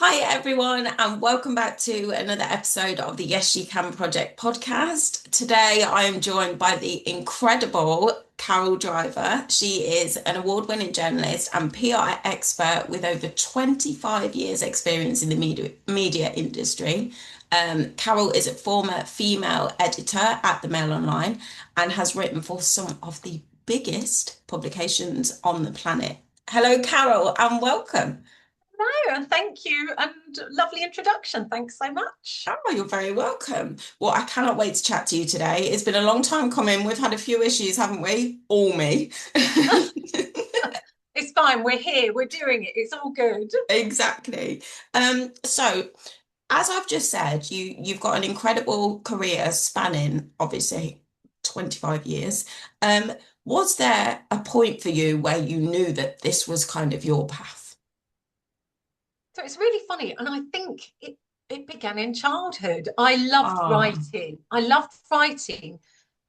Hi, everyone, and welcome back to another episode of the Yes You Can Project podcast. Today, I am joined by the incredible Carol Driver. She is an award-winning journalist and PR expert with over 25 years' experience in the media industry. Carol is a former female editor at the MailOnline and has written for some of the biggest publications on the planet. Hello, Carol, and welcome. No, and thank you, and lovely introduction. Thanks so much. Oh, you're very welcome. Well, I cannot wait to chat to you today. It's been a long time coming. We've had a few issues, haven't we? All me. It's fine. We're here. We're doing it. It's all good. Exactly. So as I've just said, you've got an incredible career spanning obviously 25 years. Um, was there a point for you where you knew that this was kind of your path? So it's really funny, and I think it began in childhood. I loved Ah, writing. I loved writing.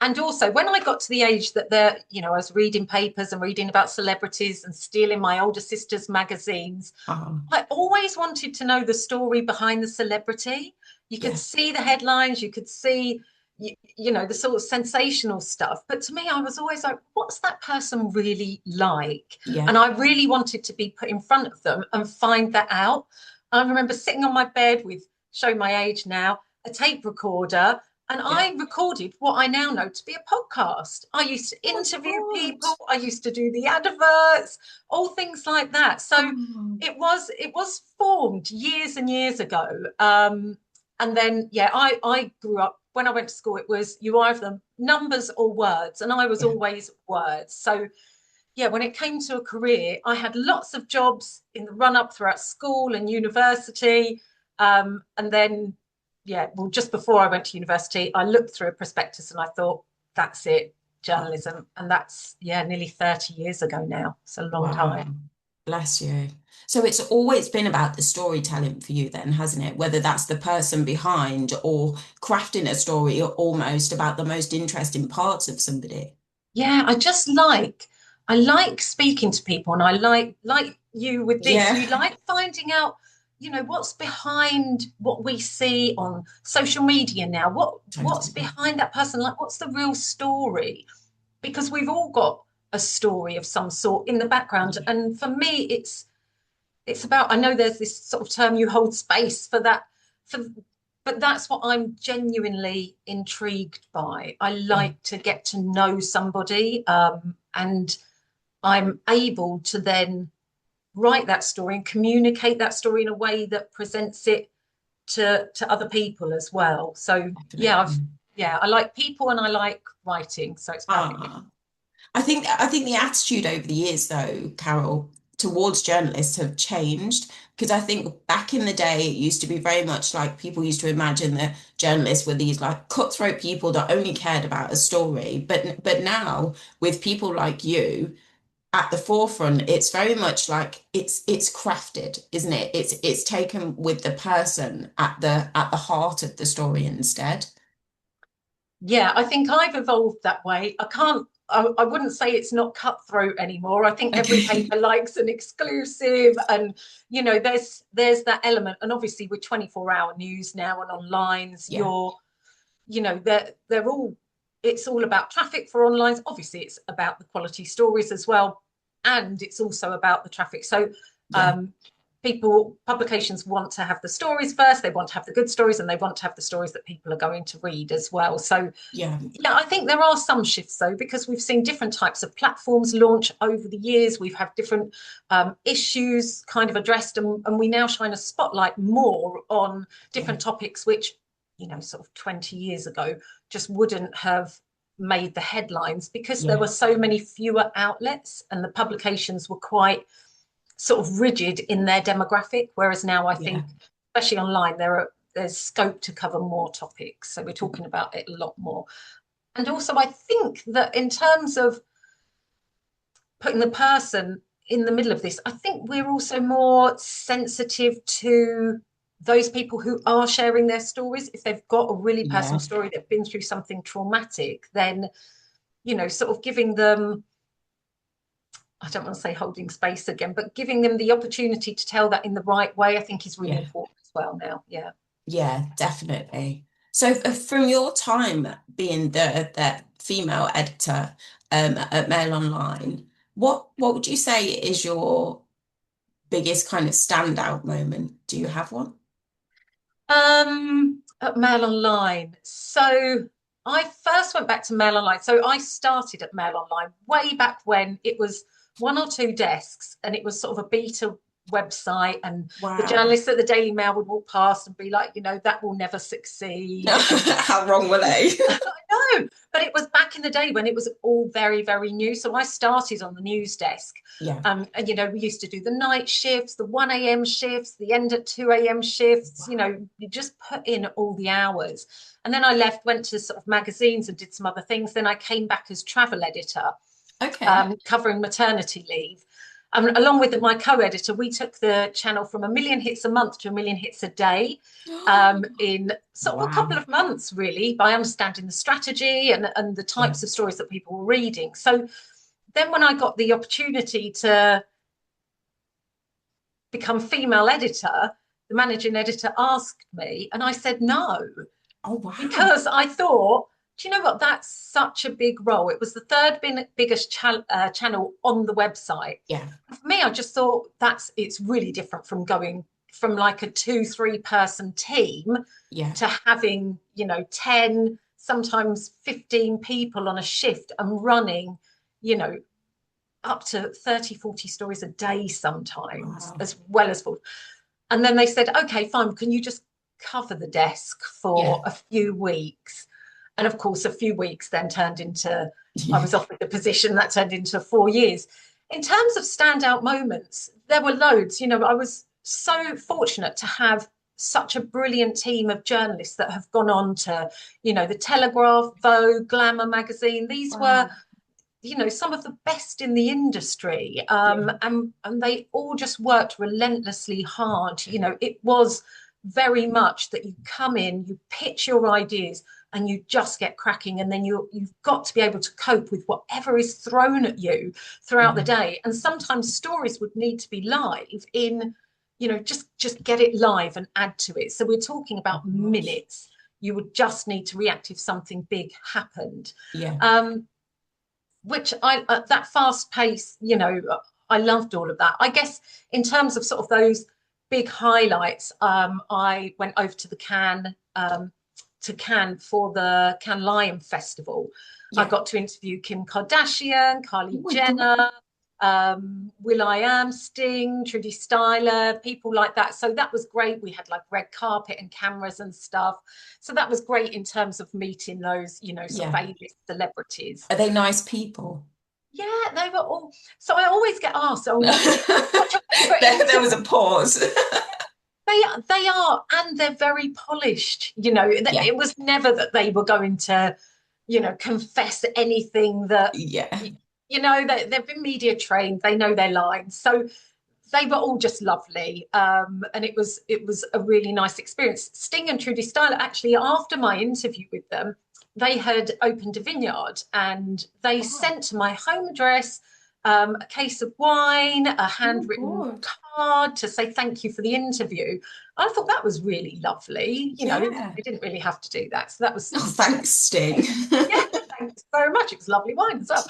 And also, when I got to the age that I was reading papers and reading about celebrities and stealing my older sister's magazines, ah, I always wanted to know the story behind the celebrity. You could yeah, see the headlines, you could see, the sort of sensational stuff. But to me, I was always like, what's that person really like? yeah, And I really wanted to be put in front of them and find that out. I remember sitting on my bed with, show my age now, a tape recorder. And yeah. I recorded what I now know to be a podcast. I used to Oh my interview God. people. I used to do the adverts, all things like that. So Oh, it was formed years and years ago. And then I grew up when I went to school. It was you either numbers or words, and I was yeah. always words. So yeah, when it came to a career, I had lots of jobs in the run up throughout school and university. And then, yeah, well, just before I went to university, I looked through a prospectus and I thought, that's it, Oh, journalism. And that's, yeah, nearly 30 years ago now. It's a long wow. time. Bless you. So it's always been about the storytelling for you then, hasn't it? Whether that's the person behind or crafting a story or almost about the most interesting parts of somebody. Yeah, I like speaking to people, and I like you with this. Yeah, You like finding out, what's behind what we see on social media now. What's totally. behind that person? Like, what's the real story? Because we've all got a story of some sort in the background. Yeah. And for me, it's about, I know there's this sort of term, you hold space for that, for but that's what I'm genuinely intrigued by. I Yeah. like to get to know somebody, and I'm able to then write that story and communicate that story in a way that presents it to other people as well. So yeah, Definitely. I like people and I like writing, so it's perfect. Ah. I think the attitude over the years though, Carol, towards journalists have changed because I think back in the day it used to be very much like people used to imagine that journalists were these like cutthroat people that only cared about a story. But now with people like you at the forefront, it's very much like it's crafted, isn't it? It's taken with the person at the heart of the story instead. Yeah, I think I've evolved that way. I wouldn't say it's not cutthroat anymore. I think every Okay. paper likes an exclusive, and there's that element. And obviously with 24-hour news now and online, Yeah. they're all, it's all about traffic for online. Obviously it's about the quality stories as well, and it's also about the traffic. So Yeah. um publications want to have the stories first, they want to have the good stories, and they want to have the stories that people are going to read as well. So Yeah. yeah, I think there are some shifts though, because we've seen different types of platforms launch over the years. We've had different issues kind of addressed, and we now shine a spotlight more on Yeah. different topics, which, sort of 20 years ago just wouldn't have made the headlines because there Yeah. were so many fewer outlets and the publications were quite sort of rigid in their demographic. Whereas now I Yeah. think, especially online, there's scope to cover more topics. So we're talking about it a lot more. And also, I think that in terms of putting the person in the middle of this, I think we're also more sensitive to those people who are sharing their stories. If they've got a really personal Yeah. story, they've been through something traumatic, then, sort of giving them I don't want to say holding space again, but giving them the opportunity to tell that in the right way, I think is really Yeah. important as well now. Yeah. Yeah, definitely. So from your time being the female editor at Mail Online, what would you say is your biggest kind of standout moment? Do you have one? At Mail Online. So I first went back to Mail Online. So I started at Mail Online way back when it was one or two desks and it was sort of a beta website, and the Wow. journalists at the Daily Mail would walk past and be like, that will never succeed. And How wrong were they? no, but it was back in the day when it was all very, very new. So I started on the news desk. Yeah. And we used to do the night shifts, the 1 a.m. shifts, the end at 2 a.m. shifts. You just put in all the hours. And then I left, went to sort of magazines and did some other things. Then I came back as travel editor, Okay. covering maternity leave. Along with my co-editor, we took the channel from 1 million hits a month to 1 million hits a day, in sort of a couple Wow. of months, really, by understanding the strategy and the Yeah. types of stories that people were reading. So then when I got the opportunity to become female editor, the managing editor asked me, and I said no, Oh, wow. because I thought, do you know what? That's such a big role. It was the third biggest channel on the website. Yeah. For me, I just thought it's really different from going from like a 2-3 person team Yeah. to having, 10, sometimes 15 people on a shift and running, you know, up to 30, 40 stories a day sometimes, Wow. as well as 40. And then they said, okay, fine, can you just cover the desk Yeah. for a few weeks? And of course, a few weeks then turned into, I Yeah. was offered the position that turned into 4 years. In terms of standout moments, there were loads. I was so fortunate to have such a brilliant team of journalists that have gone on to, the Telegraph, Vogue, Glamour magazine. These were, Wow. some of the best in the industry, Yeah. and they all just worked relentlessly hard. It was very much that you come in, you pitch your ideas, and you just get cracking, and then you've got to be able to cope with whatever is thrown at you throughout the Yeah. day. And sometimes stories would need to be live in, just get it live and add to it. So we're talking Oh, about gosh. minutes. You would just need to react if something big happened. Yeah. um, which I at that fast pace, I loved all of that. I guess in terms of sort of those big highlights, I went over to the Cannes for the Cannes Lion Festival. I Yeah. got to interview Kim Kardashian, Oh Kylie my God. Jenner, Will I Am, Sting, Trudy Styler, people like that. So that was great. We had like red carpet and cameras and stuff. So that was great in terms of meeting those, sort of Yeah. A-list celebrities. Are they nice people? Yeah, they were all. So I always get asked, "Oh, what's your favourite There was interview?" a pause. They are, and they're very polished. Yeah. It was never that they were going to, confess anything that, Yeah. they've been media trained. They know their lines. So they were all just lovely, and it was a really nice experience. Sting and Trudy Styler, actually, after my interview with them, they had opened a vineyard and they Wow. sent to my home address, a case of wine, a Oh, handwritten God. card to say thank you for the interview. I thought that was really lovely. Yeah. They didn't really have to do that, so that was Oh, thanks, Sting. yeah. Thanks very much. It was lovely wine as well.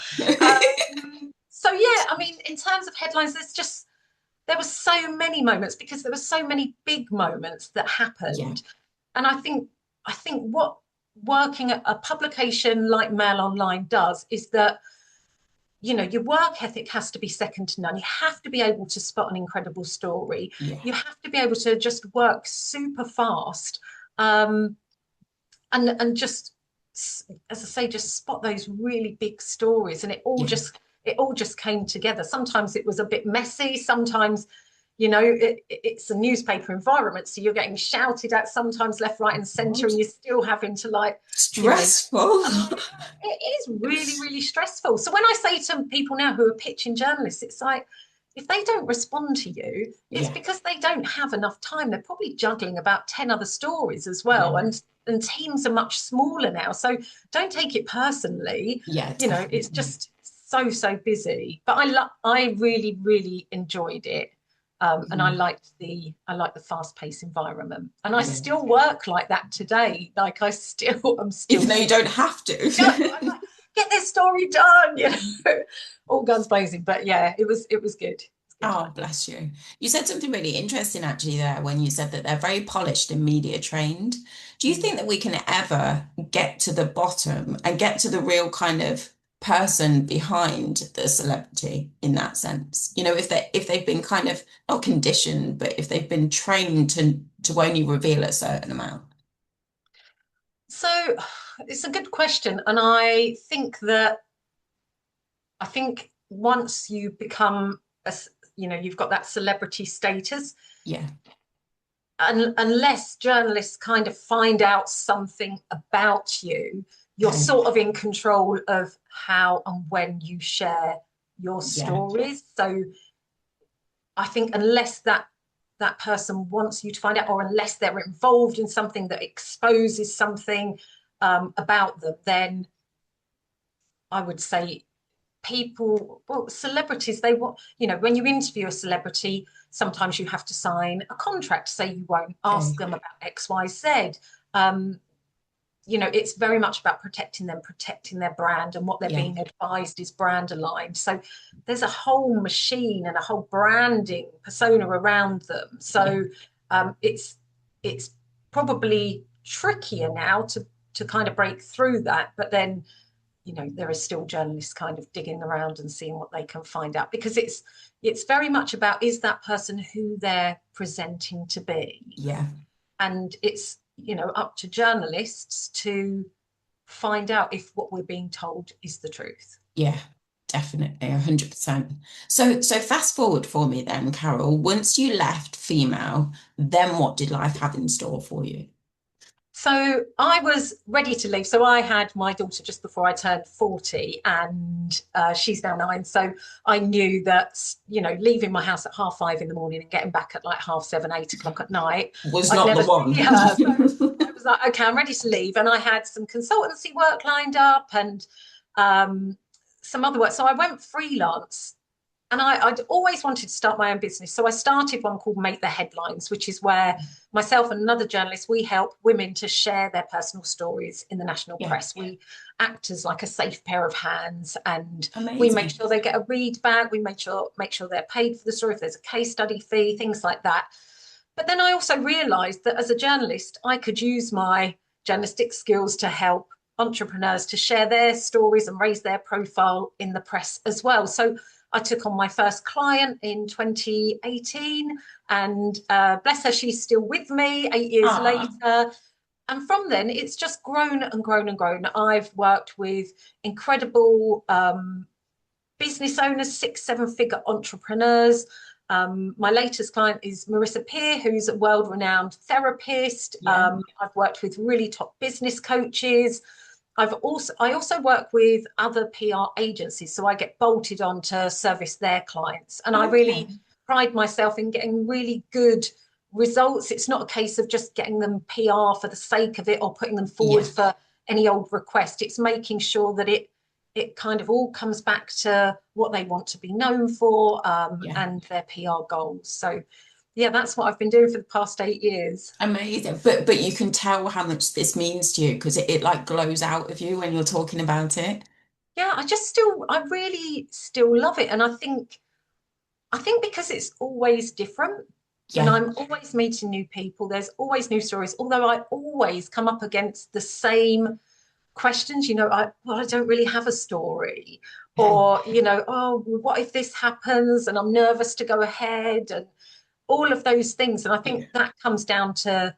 So yeah, I mean, in terms of headlines, there were so many moments because there were so many big moments that Yeah. happened. And I think what working at a publication like Mail Online does is that, your work ethic has to be second to none. You have to be able to spot an incredible story. Yeah. You have to be able to just work super fast, um, and just, as I say, just spot those really big stories. And it all Yeah. just it all just came together. Sometimes it was a bit messy. Sometimes, it's a newspaper environment, so you're getting shouted at sometimes left, right, and centre, God. and you're still having to, like, you know, Stressful. it is really, really stressful. So when I say to people now who are pitching journalists, it's like, if they don't respond to you, it's Yeah. because they don't have enough time. They're probably juggling about 10 other stories as well. Yeah. And teams are much smaller now. So don't take it personally. Yeah, It's definitely. just so busy. But I really, really enjoyed it. And Mhm. I liked the fast-paced environment. And I Yeah. still work like that today. Like I'm still Even though you don't have yeah, I'm to. like, get this story done, all guns blazing. But yeah, it was good. It's good Oh, fun. bless you. You said something really interesting actually there when you said that they're very polished and media trained. Do you think Mm. that we can ever get to the bottom and get to the real kind of person behind the celebrity in that sense? You know, if they've been kind of not conditioned, but if they've been trained to only reveal a certain amount. So it's a good question, and I think once you become you've got that celebrity status, Yeah. and unless journalists kind of find out something about you, you're Okay. sort of in control of how and when you share your Yeah. stories. So I think unless that person wants you to find out, or unless they're involved in something that exposes something about them, then I would say celebrities, they want, when you interview a celebrity, sometimes you have to sign a contract to say you won't ask Okay. them about X, Y, Z. Um, it's very much about protecting them, protecting their brand, and what they're Yeah. being advised is brand aligned. So there's a whole machine and a whole branding persona around them. Yeah. So it's probably trickier now to kind of break through that. But then, there are still journalists kind of digging around and seeing what they can find out, because it's very much about, is that person who they're presenting to be? Yeah. And it's, up to journalists to find out if what we're being told is the truth. Yeah, definitely, 100%. So fast forward for me then, Carol. Once you left female, then what did life have in store for you? So I was ready to leave. So I had my daughter just before I turned 40, and she's now 9. So I knew that, leaving my house at 5:30 in the morning and getting back at like 7:30, 8 o'clock at night, Was I'd not the never one. see her. So I was like, okay, I'm ready to leave. And I had some consultancy work lined up, and um, some other work. So I went freelance, and I'd always wanted to start my own business. So I started one called Make the Headlines, which is where myself and another journalist, we help women to share their personal stories in the national Yeah, press. We act as like a safe pair of hands, and we make amazing. sure they get a read back. We make sure they're paid for the story, if there's a case study fee, things like that. But then I also realized that as a journalist, I could use my journalistic skills to help entrepreneurs to share their stories and raise their profile in the press as well. So I took on my first client in 2018, and bless her, she's still with me 8 years Ah, later. And from then, it's just grown and grown and grown. I've worked with incredible business owners, 6, 7 figure entrepreneurs. My latest client is Marissa Peer, who's a world-renowned therapist. yeah. I've worked with really top business coaches. I also work with other PR agencies, so I get bolted on to service their clients, and I Okay. really pride myself in getting really good results. It's not a case of just getting them PR for the sake of it, or putting them forward Yeah, for any old request. It's making sure that it kind of all comes back to what they want to be known for, yeah. and their PR goals. So yeah, that's what I've been doing for the past 8 years. Amazing. But you can tell how much this means to you because it like glows out of you when you're talking about it. Yeah, I really still love it. And I think because it's always different, and Yeah, I'm always meeting new people, there's always new stories, although I always come up against the same questions. I don't really have a story. okay. Or, oh, well, what if this happens? And I'm nervous to go ahead, and all of those things. And I Yeah, think that comes down to,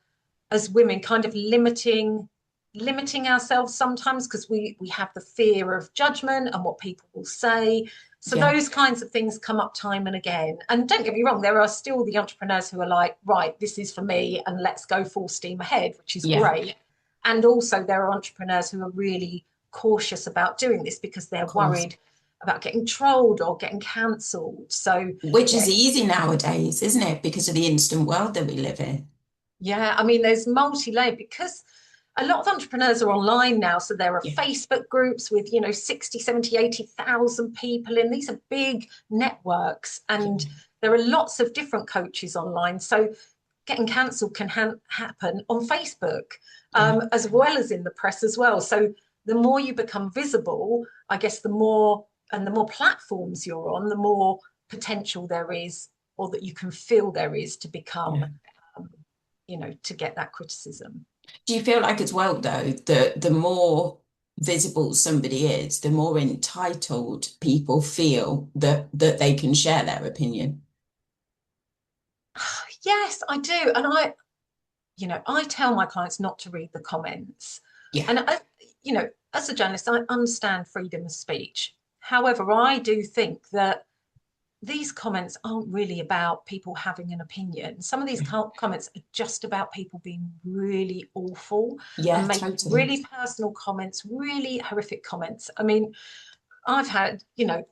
as women, kind of limiting ourselves sometimes, because we have the fear of judgment and what people will say. So yeah, those kinds of things come up time and again. And don't get me wrong, there are still the entrepreneurs who are like, right, this is for me, and let's go full steam ahead, which is yeah, great. And also there are entrepreneurs who are really cautious about doing this because they're of course. worried about getting trolled or getting cancelled. So Which yeah, is easy nowadays, isn't it? Because of the instant world that we live in. yeah, I mean, there's multi-layered, because a lot of entrepreneurs are online now. So there are Yeah, Facebook groups with, 60, 70, 80,000 people in. These are big networks. And yeah, there are lots of different coaches online. So getting cancelled can happen on Facebook, yeah, as well as in the press as well. So the more you become visible, I guess the more platforms you're on, the more potential there is, or that you can feel there is to become, yeah. um, to get that criticism. Do you feel like as well, though, that the more visible somebody is, the more entitled people feel that they can share their opinion? Yes, I do. And I tell my clients not to read the comments. Yeah, And as a journalist, I understand freedom of speech. However, I do think that these comments aren't really about people having an opinion. Some of these yeah, comments are just about people being really awful yeah, and making totally. really personal comments, really horrific comments. I mean, I've had,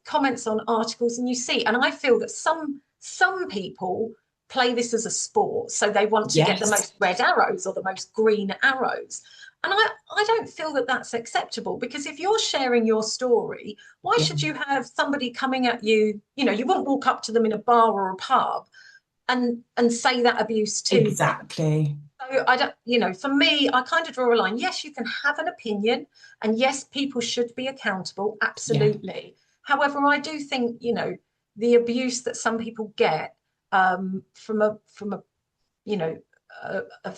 comments on articles, and and I feel that some people play this as a sport. So they want to get the Yes, most red arrows or the most green arrows. And I don't feel that that's acceptable, because if you're sharing your story, why yeah, should you have somebody coming at you? You wouldn't walk up to them in a bar or a pub and say that abuse to them. exactly. So I don't, for me, I kind of draw a line. Yes, you can have an opinion, and yes, people should be accountable, Yeah, absolutely. However, I do think, the abuse that some people get, from a you know a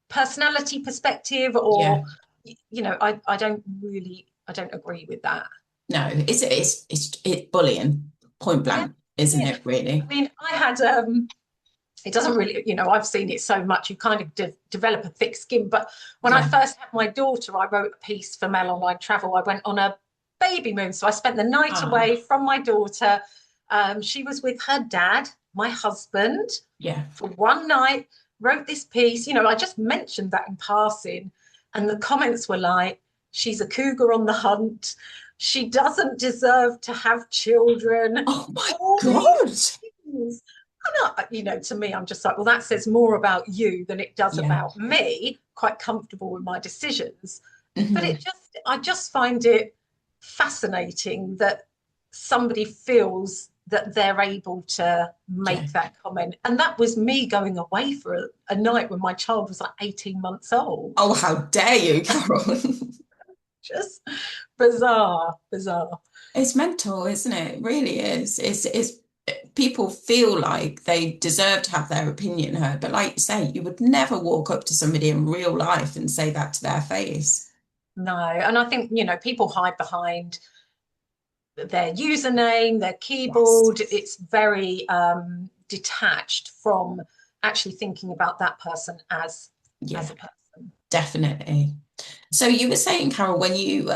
personality perspective, yeah. or I don't agree with that. No, it's bullying, point Yeah, blank, isn't yeah. it, really? I mean, I had it doesn't really, I've seen it so much, you kind of develop a thick skin. But when I Yeah. first had my daughter, I wrote a piece for MailOnline Travel. I went on a baby moon. So I spent the night away Ah, from my daughter. She was with her dad, my husband, yeah. for one night, wrote this piece. I just mentioned that in passing. And the comments were like, she's a cougar on the hunt. She doesn't deserve to have children. Oh my All these God. things. And to me, I'm just like, well, that says more about you than it does Yeah. about me. Quite comfortable with my decisions. But Hmm. I just find it fascinating that somebody feels that they're able to Yeah. make that comment. And that was me going away for a night when my child was like 18 months old. Oh, how dare you, Carol? Just bizarre, bizarre. It's mental, isn't it? It really is. It's people feel like they deserve to have their opinion heard, but like you say, you would never walk up to somebody in real life and say that to their face. No. And I think, people hide behind their username, their Yes. keyboard. It's very detached from actually thinking about that person as Yeah, a person. definitely. So you were saying, Carol, when you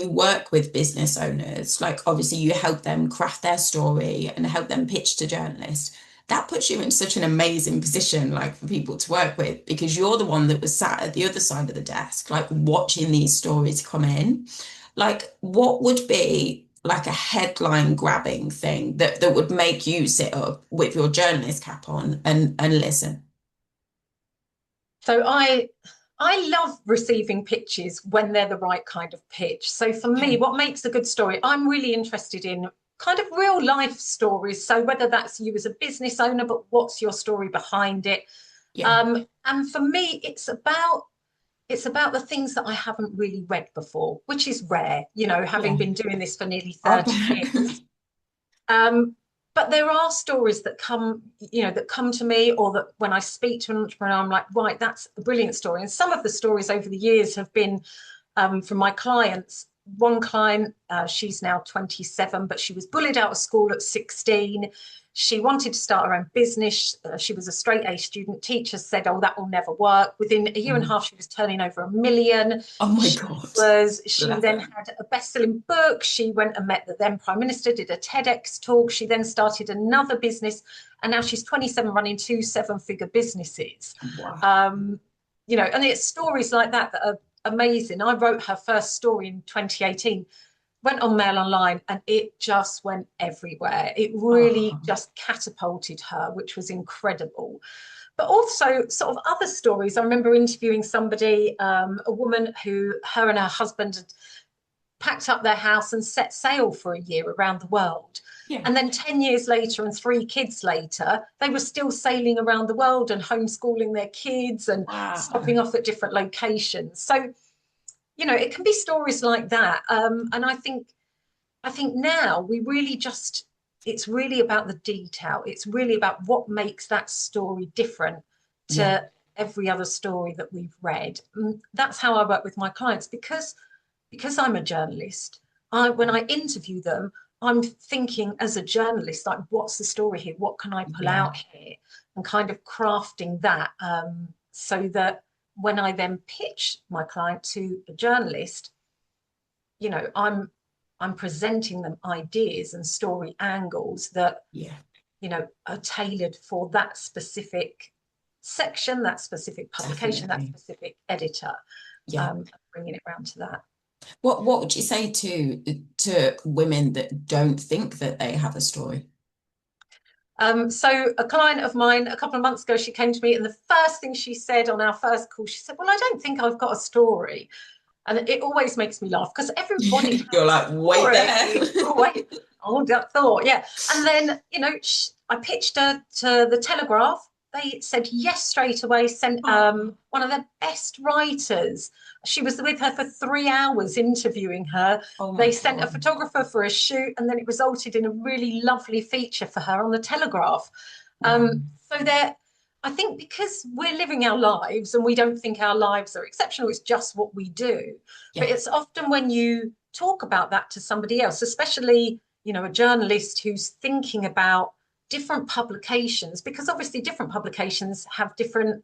work with business owners, like obviously you help them craft their story and help them pitch to journalists. That puts you in such an amazing position, like for people to work with, because you're the one that was sat at the other side of the desk, like watching these stories come in. Like, what would be like a headline grabbing thing that would make you sit up with your journalist cap on and listen? So I love receiving pitches when they're the right kind of pitch. So for me, Okay. what makes a good story, I'm really interested in kind of real life stories. So whether that's you as a business owner, but what's your story behind it? Yeah. And for me, it's about the things that I haven't really read before, which is rare, having Yeah. been doing this for nearly I 30 bet. years. Um, but there are stories that come to me, or that when I speak to an entrepreneur, I'm like, right, that's a brilliant story. And some of the stories over the years have been from my clients. One client, she's now 27, but she was bullied out of school at 16. She wanted to start her own business. She was a straight A student. Teachers said, oh, that will never work. Within a year and a half, she was turning over 1 million. Oh my She God. she Bless then her. had a best-selling book. She went and met the then Prime Minister, did a TEDx talk. She then started another business, and now she's 27, running two seven-figure businesses. Wow. Um, and it's stories like that that are amazing. I wrote her first story in 2018. went on MailOnline, and it just went everywhere. It really Oh, just catapulted her, which was incredible. But also sort of other stories. I remember interviewing somebody, a woman who, her and her husband had packed up their house and set sail for a year around the world. yeah. And then 10 years later and 3 kids later, they were still sailing around the world and homeschooling their kids and Wow. stopping off at different locations. So, it can be stories like that. And I think now we really just, it's really about the detail. It's really about what makes that story different Yeah. to every other story that we've read. And that's how I work with my clients, because I'm a journalist. When I interview them, I'm thinking as a journalist, like, what's the story here? What can I pull Yeah. out here? And kind of crafting that, so that when I then pitch my client to a journalist, you know, I'm presenting them ideas and story angles that, Yeah. are tailored for that specific section, that specific publication, that Definitely. specific editor, Yeah. bringing it around to that. What would you say to women that don't think that they have a story? So a client of mine a couple of months ago, she came to me, and the first thing she said on our first call, she said, "Well, I don't think I've got a story." And it always makes me laugh because everybody has You're a like, wait there. story. Oh, wait, hold that thought. Yeah. And then, I pitched her to the Telegraph. They said yes straight away, sent Oh, one of their best writers. She was with her for 3 hours interviewing her. oh my They sent a God. photographer for a shoot, and then it resulted in a really lovely feature for her on the Telegraph. Wow. So there, I think because we're living our lives and we don't think our lives are exceptional, it's just what we do. But Yeah. it's often when you talk about that to somebody else, especially, a journalist who's thinking about different publications, because obviously different publications have different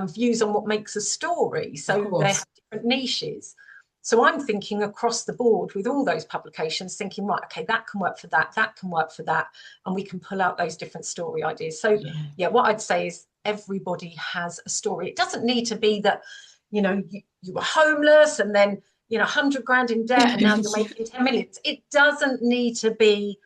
views on what makes a story. Of So they have course. different niches. So I'm thinking across the board with all those publications, thinking, right, okay, that can work for that, that can work for that, and we can pull out those different story ideas. So, Yeah. yeah, what I'd say is everybody has a story. It doesn't need to be that, you were homeless and then, 100 grand in debt and now you're making 10 millions. It doesn't need to be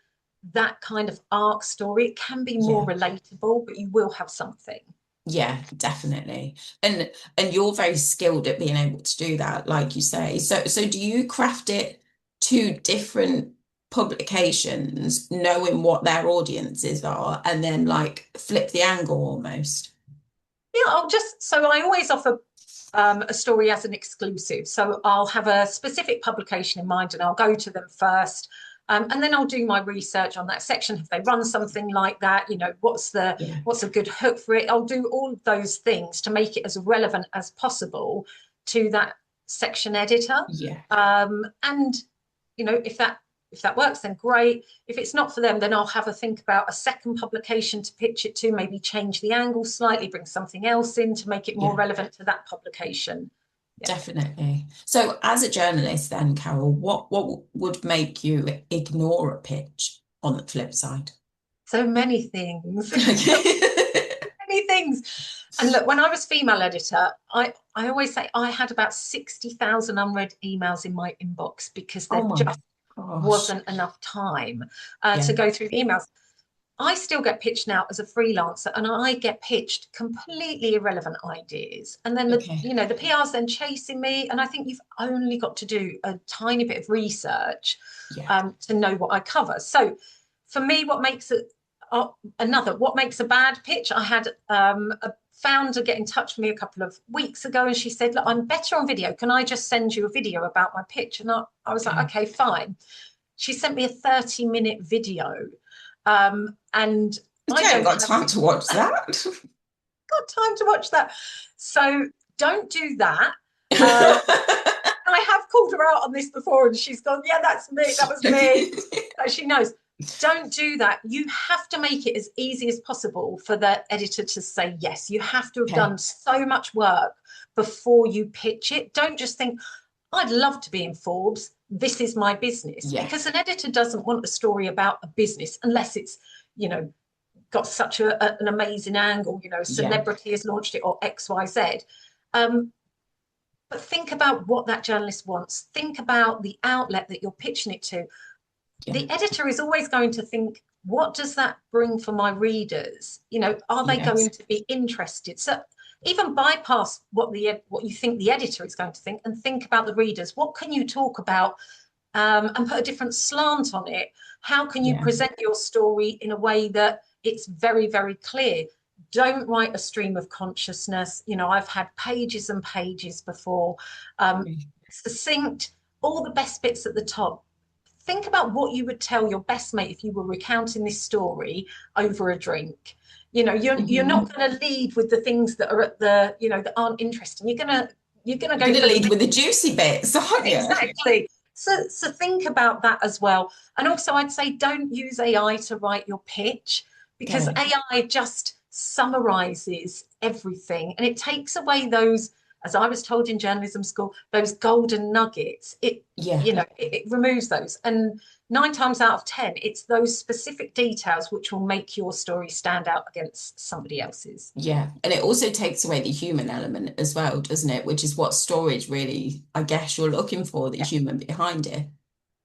that kind of arc story. It can be more Yeah. relatable, but you will have something. Yeah, definitely. And you're very skilled at being able to do that, like you say. So do you craft it to different publications, knowing what their audiences are, and then like flip the angle almost? Yeah, so I always offer a story as an exclusive. So I'll have a specific publication in mind and I'll go to them first. And then I'll do my research on that section. If they run something like that, Yeah. what's a good hook for it? I'll do all of those things to make it as relevant as possible to that section editor. Yeah. And if that works, then great. If it's not for them, then I'll have a think about a second publication to pitch it to, maybe change the angle slightly, bring something else in to make it more Yeah. relevant to that publication. Yeah. Definitely. So, as a journalist, then, Carol, what would make you ignore a pitch on the flip side? So many things. So Okay. many things. And look, when I was female editor, I always say I had about 60,000 unread emails in my inbox because Oh there my just gosh. wasn't enough time Yeah. to go through the emails. I still get pitched now as a freelancer, and I get pitched completely irrelevant ideas. And then Okay. the PR's then chasing me, and I think you've only got to do a tiny bit of research Yeah. to know what I cover. So for me, what makes a bad pitch? I had a founder get in touch with me a couple of weeks ago, and she said, "Look, I'm better on video. Can I just send you a video about my pitch?" And I was like, Okay. "Okay, fine." She sent me a 30-minute video, and I You haven't don't got have time to watch that. got time to watch that. So don't do that. Um, I have called her out on this before, and she's gone, "Yeah, that's me. That was me." So she knows. Don't do that. You have to make it as easy as possible for the editor to say yes. You have to have Okay. done so much work before you pitch it. Don't just think, "I'd love to be in Forbes. This is my business." Yeah. Because an editor doesn't want a story about a business unless it's, you know, got such an amazing angle, a Yeah. celebrity has launched it or XYZ. Um, but think about what that journalist wants. Think about the outlet that you're pitching it to. Yeah. The editor is always going to think, what does that bring for my readers? Are they going Yes. to be interested? So even bypass what you think the editor is going to think, and think about the readers. What can you talk about, and put a different slant on it? How can you Yeah. present your story in a way that it's very, very clear? Don't write a stream of consciousness. I've had pages and pages before. Succinct, all the best bits at the top. Think about what you would tell your best mate if you were recounting this story over a drink. You're not Mhm. going to lead with the things that are that aren't interesting. You're gonna You're go going to for the lead big. with the juicy bits, aren't you? Exactly. So think about that as well. And also, I'd say don't use AI to write your pitch, because Okay. AI just summarizes everything, and it takes away those, as I was told in journalism school, those golden nuggets. Yeah. It removes those. And 9 times out of 10, it's those specific details which will make your story stand out against somebody else's. Yeah. And it also takes away the human element as well, doesn't it? Which is what storage really, I guess you're looking for, the Yeah. human behind it.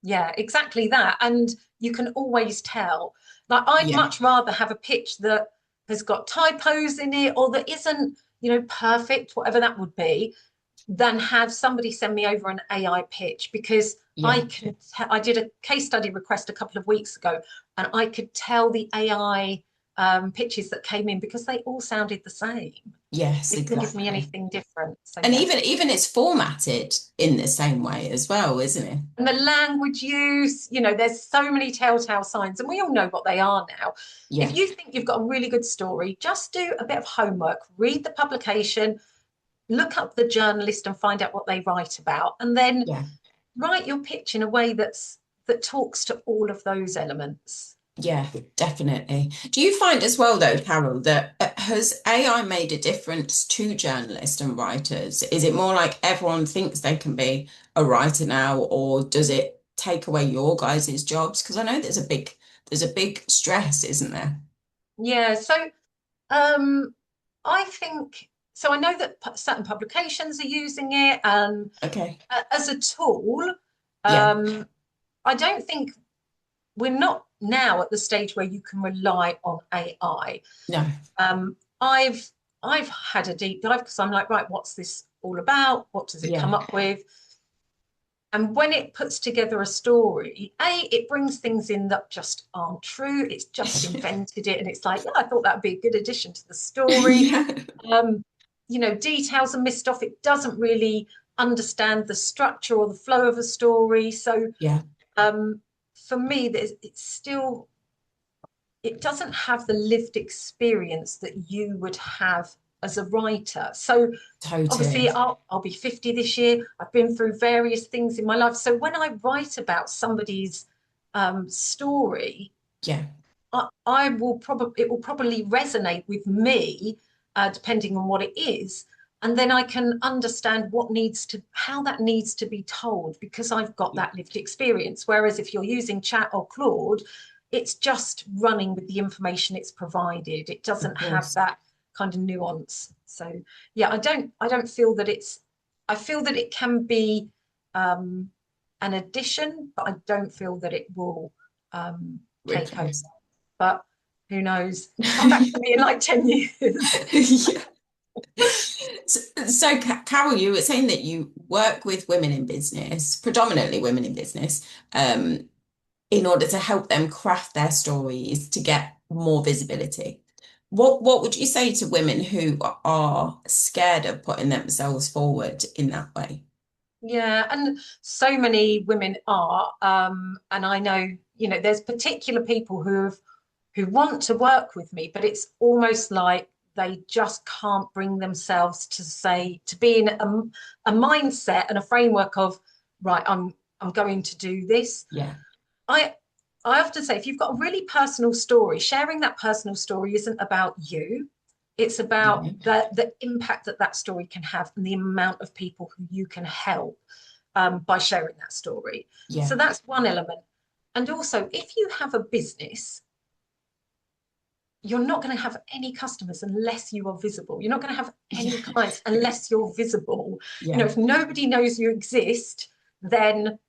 Yeah, exactly that. And you can always tell. Like, I'd Yeah. much rather have a pitch that has got typos in it, or that isn't, perfect, whatever that would be, than have somebody send me over an AI pitch, because Yeah. I did a case study request a couple of weeks ago, and I could tell the AI pitches that came in, because they all sounded the same. Yes, It didn't give me exactly. anything different. So And yeah. even it's formatted in the same way as well, isn't it? And the language use, there's so many telltale signs, and we all know what they are now. If Yeah. you think you've got a really good story, just do a bit of homework, read the publication, look up the journalist and find out what they write about, and then Yeah. write your pitch in a way that talks to all of those elements. Yeah, definitely. Do you find as well, though, Carol, that has AI made a difference to journalists and writers? Is it more like everyone thinks they can be a writer now, or does it take away your guys' jobs? Because I know there's a big stress, isn't there? Yeah, so um, I think so. I know that certain publications are using it, and Okay. as a tool. Yeah. Um, I don't think we're not now at the stage where you can rely on AI. No. I've had a deep dive, because I'm like, right, what's this all about? What does it Yeah. come up with? And when it puts together a story, it brings things in that just aren't true. It's just invented it, and it's like, yeah, I thought that'd be a good addition to the story. Yeah. Um, Details are missed off. It doesn't really understand the structure or the flow of a story. So Yeah. um, for me, it doesn't have the lived experience that you would have as a writer. So obviously, Totally. I'll be 50 this year. I've been through various things in my life. So when I write about somebody's story, Yeah. it will probably resonate with me, depending on what it is. And then I can understand how that needs to be told, because I've got Yeah. that lived experience. Whereas if you're using Chat or Claude, it's just running with the information it's provided. It Of doesn't have course. that kind of nuance. So yeah, I don't feel that I feel that it can be um, an addition, but I don't feel that it will take over. Replace. But who knows? Come back to me in like 10 years. Yeah. So, Carol, you were saying that you work with women in business, predominantly women in business, in order to help them craft their stories to get more visibility. What would you say to women who are scared of putting themselves forward in that way? Yeah, and so many women are. And I know, there's particular people who want to work with me, but it's almost like they just can't bring themselves to be in a mindset and a framework of, right, I'm going to do this. Yeah, I I often say, if you've got a really personal story, sharing that personal story isn't about you. It's about yeah, the impact that story can have, and the amount of people who you can help by sharing that story. yeah, So that's one element. And also, if you have a business, you're not going to have any customers unless you are visible. You're not going to have any Yeah. clients unless you're visible. You know, Yeah. if nobody knows you exist, then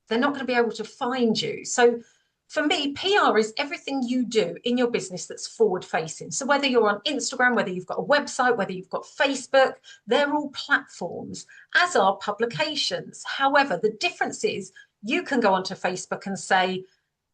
they're not going to be able to find you. So for me, PR is everything you do in your business that's forward facing. So whether you're on Instagram, whether you've got a website, whether you've got Facebook, they're all platforms, as are publications. However, the difference is you can go onto Facebook and say,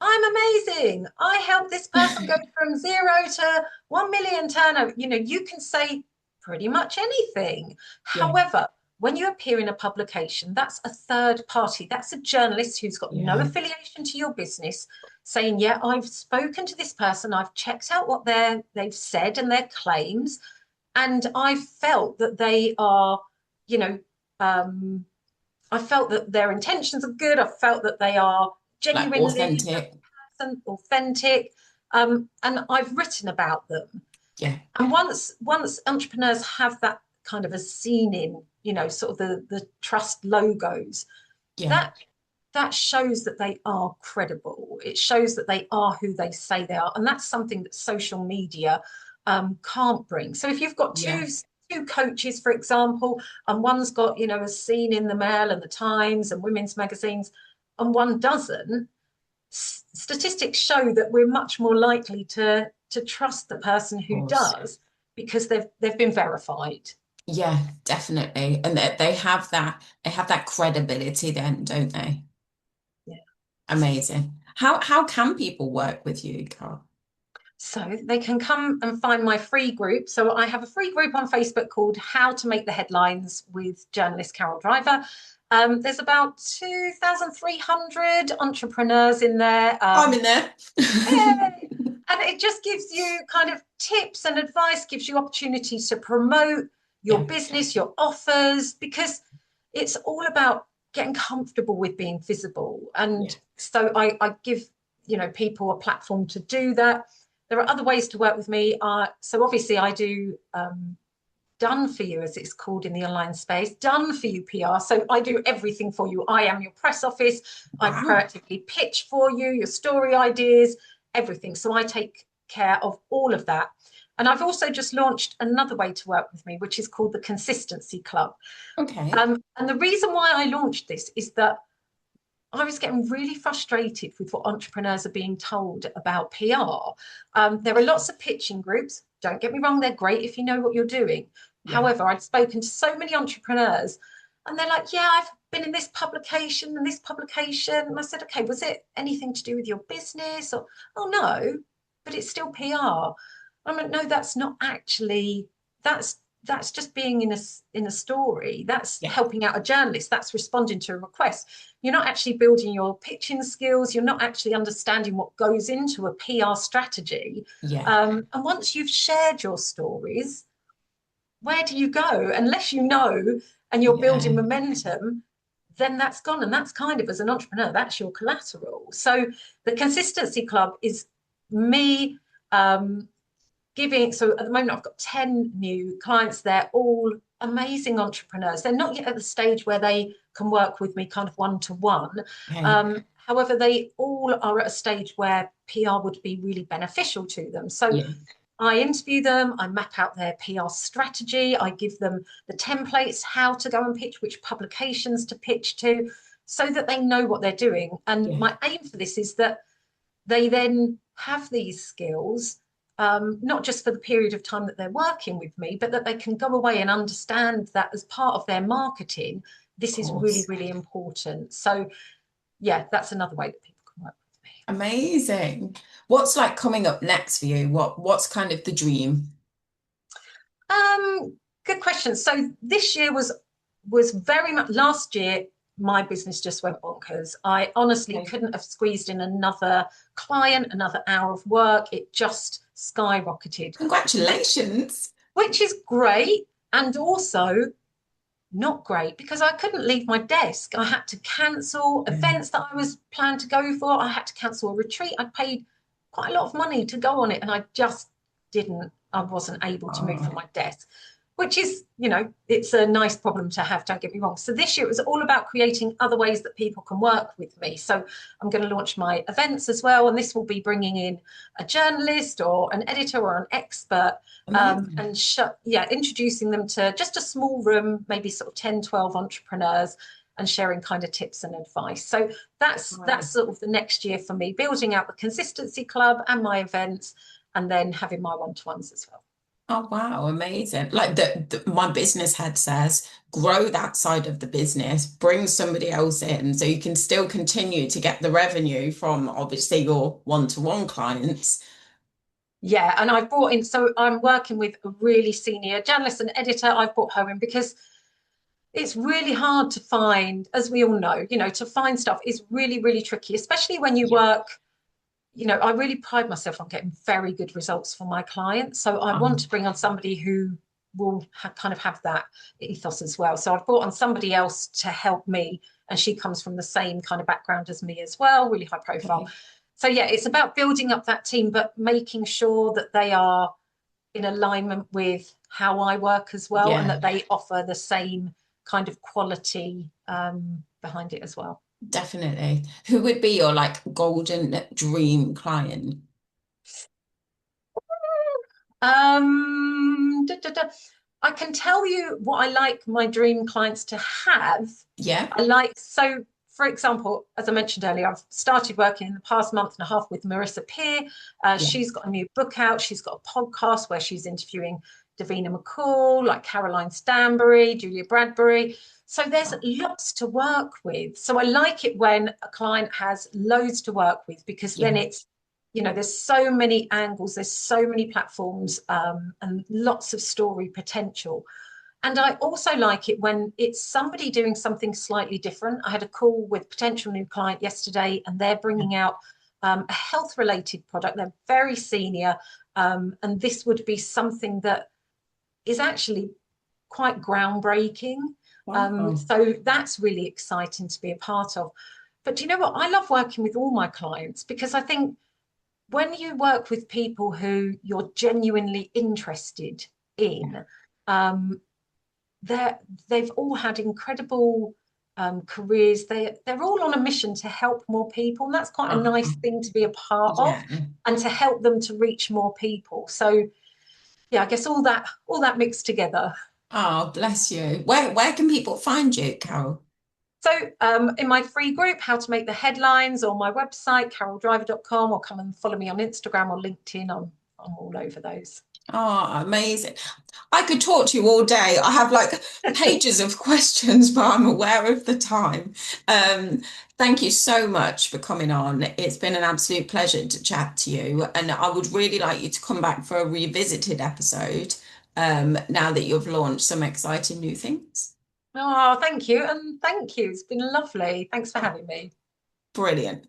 I'm amazing. I helped this person go from 0 to 1 million turnover. You know, you can say pretty much anything. Yeah. However, when you appear in a publication, that's a third party. That's a journalist who's got no Yeah. affiliation to your business saying, yeah, I've spoken to this person. I've checked out what they've said and their claims. And I felt that they are, you know, I felt that their intentions are good. I felt that they are Like genuinely authentic. authentic, and I've written about them. Yeah. And once entrepreneurs have that kind of a scene in, you know, sort of the trust logos, Yeah. that that shows that they are credible. It shows that they are who they say they are, and that's something that social media can't bring. So if you've got Yeah. two coaches, for example, and one's got, you know, a scene in the Mail and the Times and women's magazines, and one doesn't, statistics show that we're much more likely to trust the person Of who course. does because they've been verified. Yeah, definitely. And they have that credibility then, don't they? Yeah. Amazing. How can people work with you, Carl? So they can come and find my free group. So I have a free group on Facebook called How to Make the Headlines with journalist Carol Driver. There's about 2,300 entrepreneurs in there. I'm in there. Yay! And it just gives you kind of tips and advice, gives you opportunities to promote your Yeah, business, your offers, because it's all about getting comfortable with being visible. yeah, And so I give, you know, people a platform to do that. There are other ways to work with me. So obviously I do done for you, as it's called in the online space, done for you PR. So I do everything for you. I am your press office. I wow. proactively pitch for you, your story ideas, everything. So I take care of all of that. And I've also just launched another way to work with me, which is called the Consistency Club. Okay. And the reason why I launched this is that I was getting really frustrated with what entrepreneurs are being told about PR. There are lots of pitching groups. Don't get me wrong, they're great if you know what you're doing. Yeah, However, I'd spoken to so many entrepreneurs and they're like, yeah, I've been in this publication and this publication. And I said, okay, was it anything to do with your business? Or, oh, no, but it's still PR. I'm like, no, that's not actually, that's just being in a story. That's yeah, helping out a journalist. That's responding to a request. You're not actually building your pitching skills. You're not actually understanding what goes into a PR strategy. yeah, And once you've shared your stories, where do you go? Unless you know and you're building yeah. momentum, then that's gone. And that's kind of, as an entrepreneur, that's your collateral. So the Consistency Club is me giving. So at the moment, I've got 10 new clients. They're all amazing entrepreneurs. They're not yet at the stage where they can work with me kind of one to one. Okay. However, they all are at a stage where PR would be really beneficial to them. So Yeah, I interview them, I map out their PR strategy, I give them the templates, how to go and pitch, which publications to pitch to, so that they know what they're doing. And yeah, my aim for this is that they then have these skills, not just for the period of time that they're working with me, but that they can go away and understand that as part of their marketing, of this is really, course. really important. So, yeah, that's another way that people can work with me. Amazing. What's like coming up next for you? What's kind of the dream? Good question. So this year was very much last year. My business just went bonkers. I honestly Okay. couldn't have squeezed in another client, another hour of work. It just skyrocketed, Congratulations. which is great and also not great because I couldn't leave my desk. I had to cancel Yeah. events that I was planned to go for. I had to cancel a retreat. I paid quite a lot of money to go on it and I just didn't, I wasn't able to move Oh, from my desk, which is, it's a nice problem to have, don't get me wrong. So this year it was all about creating other ways that people can work with me. So I'm going to launch my events as well, and this will be bringing in a journalist or an editor or an expert, Amazing. introducing them to just a small room, maybe sort of 10, 12 entrepreneurs, and sharing kind of tips and advice. So that's Wow. sort of the next year for me, building out the consistency club and my events, and then having my one-to-ones as well. Oh wow, amazing. Like my business head says, grow that side of the business, bring somebody else in so you can still continue to get the revenue from obviously your one-to-one clients. Yeah, and I've brought in, so I'm working with a really senior journalist and editor. I've brought her in because it's really hard to find, as we all know, to find stuff is really, really tricky, especially when you Yeah. work. I really pride myself on getting very good results for my clients. So I want Um, to bring on somebody who will kind of have that ethos as well. So I've brought on somebody else to help me, and she comes from the same kind of background as me as well, really high profile. okay. So yeah, it's about building up that team, but making sure that they are in alignment with how I work as well, and Yeah, that they offer the same kind of quality behind it as well. definitely. Who would be your like golden dream client? Da, da, da. I can tell you what I like my dream clients to have. Yeah, So for example, as I mentioned earlier, I've started working in the past month and a half with Marissa Peer. yeah, She's got a new book out. She's got a podcast where she's interviewing Davina McCall, like Caroline Stanbury, Julia Bradbury. So there's lots to work with. So I like it when a client has loads to work with, because then yeah, it's, there's so many angles, there's so many platforms, and lots of story potential. And I also like it when it's somebody doing something slightly different. I had a call with a potential new client yesterday, and they're bringing out a health related product. They're very senior. And this would be something that is actually quite groundbreaking. wow. So that's really exciting to be a part of. But do you know what? I love working with all my clients, because I think when you work with people who you're genuinely interested in, um, they've all had incredible careers. They're all on a mission to help more people, and that's quite a Oh, nice thing to be a part of, yeah. and to help them to reach more people. So yeah, I guess all that mixed together. Oh, bless you. Where can people find you, Carol? So in my free group, How to Make the Headlines, or my website, caroldriver.com, or come and follow me on Instagram or LinkedIn. I'm all over those. Oh, amazing. I could talk to you all day. I have like pages of questions, but I'm aware of the time. Um, Thank you so much for coming on. It's been an absolute pleasure to chat to you, and I would really like you to come back for a revisited episode, now that you've launched some exciting new things. Oh, thank you. And thank you. It's been lovely. Thanks for Oh, having me. brilliant.